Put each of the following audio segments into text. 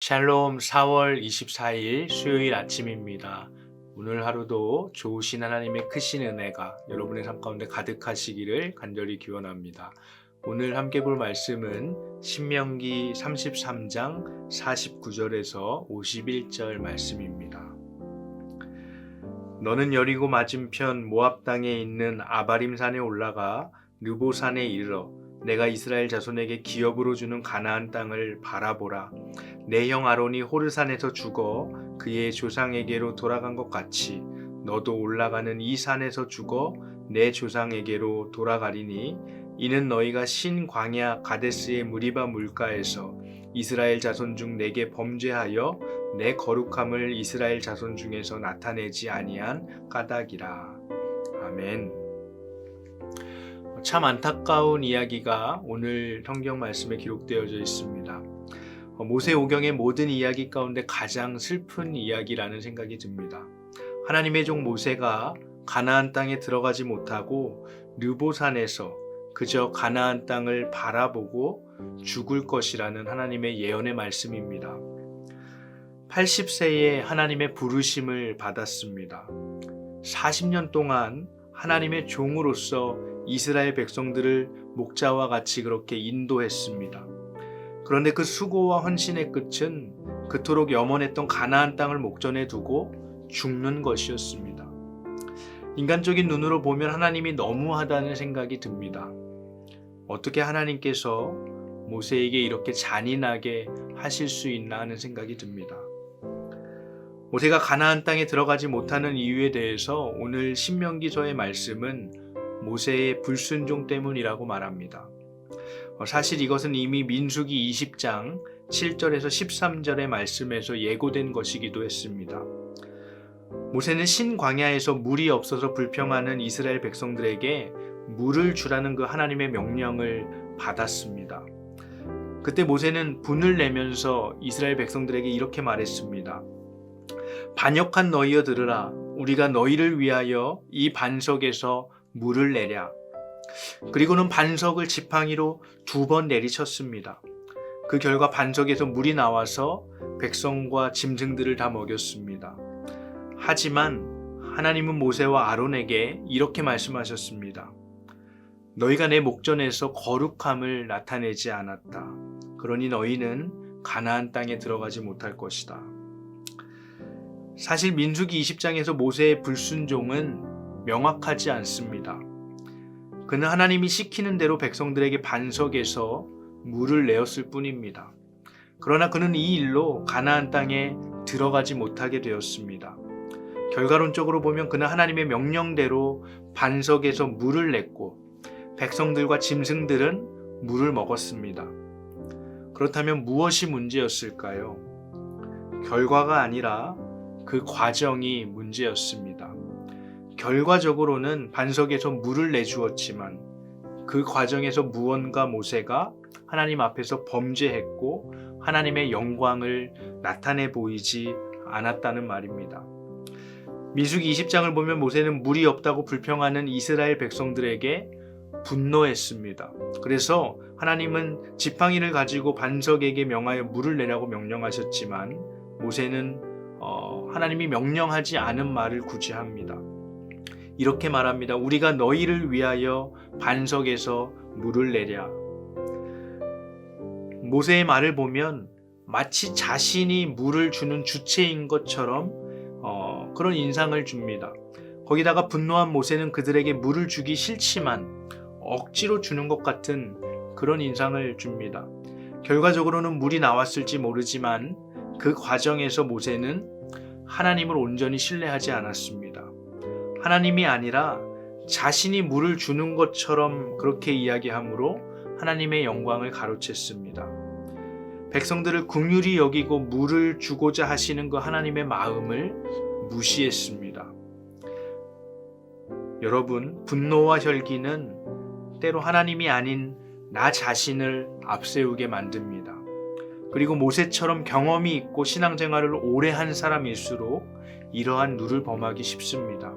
샬롬 4월 24일 수요일 아침입니다. 오늘 하루도 좋으신 하나님의 크신 은혜가 여러분의 삶 가운데 가득하시기를 간절히 기원합니다. 오늘 함께 볼 말씀은 신명기 33장 49절에서 51절 말씀입니다. 너는 여리고 맞은편 모압 땅에 있는 아바림 산에 올라가 르보 산에 이르러 내가 이스라엘 자손에게 기업으로 주는 가나안 땅을 바라보라. 내 형 아론이 호르산에서 죽어 그의 조상에게로 돌아간 것 같이 너도 올라가는 이 산에서 죽어 내 조상에게로 돌아가리니 이는 너희가 신 광야 가데스의 무리바 물가에서 이스라엘 자손 중 내게 범죄하여 내 거룩함을 이스라엘 자손 중에서 나타내지 아니한 까닭이라. 아멘. 참 안타까운 이야기가 오늘 성경 말씀에 기록되어져 있습니다. 모세오경의 모든 이야기 가운데 가장 슬픈 이야기라는 생각이 듭니다. 하나님의 종 모세가 가나안 땅에 들어가지 못하고 르보산에서 그저 가나안 땅을 바라보고 죽을 것이라는 하나님의 예언의 말씀입니다. 80세에 하나님의 부르심을 받았습니다. 40년 동안 하나님의 종으로서 이스라엘 백성들을 목자와 같이 그렇게 인도했습니다. 그런데 그 수고와 헌신의 끝은 그토록 염원했던 가나안 땅을 목전에 두고 죽는 것이었습니다. 인간적인 눈으로 보면 하나님이 너무하다는 생각이 듭니다. 어떻게 하나님께서 모세에게 이렇게 잔인하게 하실 수 있나 하는 생각이 듭니다. 모세가 가나안 땅에 들어가지 못하는 이유에 대해서 오늘 신명기서의 말씀은 모세의 불순종 때문이라고 말합니다. 사실 이것은 이미 민수기 20장 7절에서 13절의 말씀에서 예고된 것이기도 했습니다. 모세는 신광야에서 물이 없어서 불평하는 이스라엘 백성들에게 물을 주라는 그 하나님의 명령을 받았습니다. 그때 모세는 분을 내면서 이스라엘 백성들에게 이렇게 말했습니다. 반역한 너희여 들으라. 우리가 너희를 위하여 이 반석에서 물을 내랴. 그리고는 반석을 지팡이로 2번 내리쳤습니다. 그 결과 반석에서 물이 나와서 백성과 짐승들을 다 먹였습니다. 하지만 하나님은 모세와 아론에게 이렇게 말씀하셨습니다. 너희가 내 목전에서 거룩함을 나타내지 않았다. 그러니 너희는 가나안 땅에 들어가지 못할 것이다. 사실 민수기 20장에서 모세의 불순종은 명확하지 않습니다. 그는 하나님이 시키는 대로 백성들에게 반석에서 물을 내었을 뿐입니다. 그러나 그는 이 일로 가나안 땅에 들어가지 못하게 되었습니다. 결과론적으로 보면 그는 하나님의 명령대로 반석에서 물을 냈고 백성들과 짐승들은 물을 먹었습니다. 그렇다면 무엇이 문제였을까요? 결과가 아니라 그 과정이 문제였습니다. 결과적으로는 반석에서 물을 내주었지만 그 과정에서 무언가 모세가 하나님 앞에서 범죄했고 하나님의 영광을 나타내 보이지 않았다는 말입니다. 민수기 20장을 보면 모세는 물이 없다고 불평하는 이스라엘 백성들에게 분노했습니다. 그래서 하나님은 지팡이를 가지고 반석에게 명하여 물을 내라고 명령하셨지만 모세는 하나님이 명령하지 않은 말을 굳이 합니다. 이렇게 말합니다. 우리가 너희를 위하여 반석에서 물을 내랴. 모세의 말을 보면 마치 자신이 물을 주는 주체인 것처럼 그런 인상을 줍니다. 거기다가 분노한 모세는 그들에게 물을 주기 싫지만 억지로 주는 것 같은 그런 인상을 줍니다. 결과적으로는 물이 나왔을지 모르지만 그 과정에서 모세는 하나님을 온전히 신뢰하지 않았습니다. 하나님이 아니라 자신이 물을 주는 것처럼 그렇게 이야기함으로 하나님의 영광을 가로챘습니다. 백성들을 긍휼히 여기고 물을 주고자 하시는 그 하나님의 마음을 무시했습니다. 여러분, 분노와 혈기는 때로 하나님이 아닌 나 자신을 앞세우게 만듭니다. 그리고 모세처럼 경험이 있고 신앙생활을 오래 한 사람일수록 이러한 누를 범하기 쉽습니다.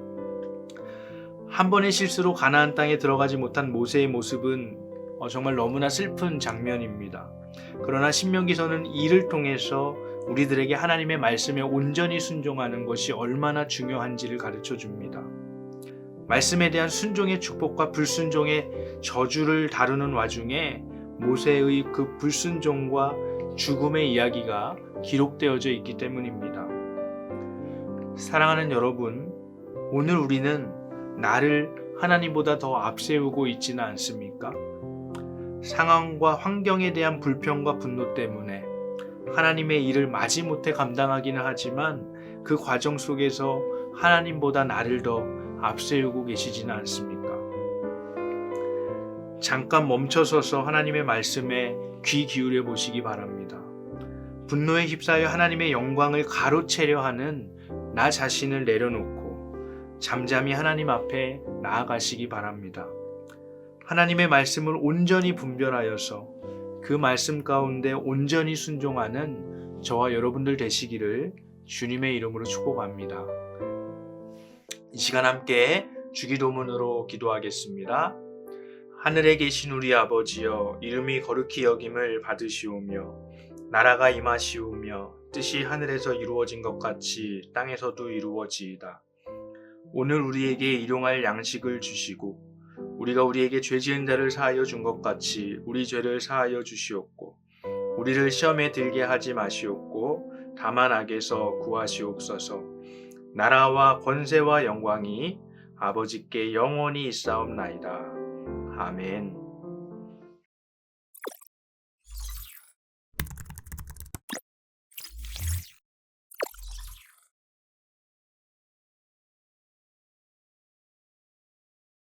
한 번의 실수로 가나안 땅에 들어가지 못한 모세의 모습은 정말 너무나 슬픈 장면입니다. 그러나 신명기서는 이를 통해서 우리들에게 하나님의 말씀에 온전히 순종하는 것이 얼마나 중요한지를 가르쳐 줍니다. 말씀에 대한 순종의 축복과 불순종의 저주를 다루는 와중에 모세의 그 불순종과 죽음의 이야기가 기록되어져 있기 때문입니다. 사랑하는 여러분, 오늘 우리는 나를 하나님보다 더 앞세우고 있지는 않습니까? 상황과 환경에 대한 불평과 분노 때문에 하나님의 일을 마지못해 감당하기는 하지만 그 과정 속에서 하나님보다 나를 더 앞세우고 계시지는 않습니까? 잠깐 멈춰서서 하나님의 말씀에 귀 기울여 보시기 바랍니다. 분노에 휩싸여 하나님의 영광을 가로채려 하는 나 자신을 내려놓고 잠잠히 하나님 앞에 나아가시기 바랍니다. 하나님의 말씀을 온전히 분별하여서 그 말씀 가운데 온전히 순종하는 저와 여러분들 되시기를 주님의 이름으로 축복합니다. 이 시간 함께 주기도문으로 기도하겠습니다. 하늘에 계신 우리 아버지여, 이름이 거룩히 여김을 받으시오며 나라가 임하시오며 뜻이 하늘에서 이루어진 것 같이 땅에서도 이루어지이다. 오늘 우리에게 일용할 양식을 주시고 우리가 우리에게 죄 지은 자를 사하여 준 것 같이 우리 죄를 사하여 주시옵고 우리를 시험에 들게 하지 마시옵고 다만 악에서 구하시옵소서. 나라와 권세와 영광이 아버지께 영원히 있사옵나이다. 아멘.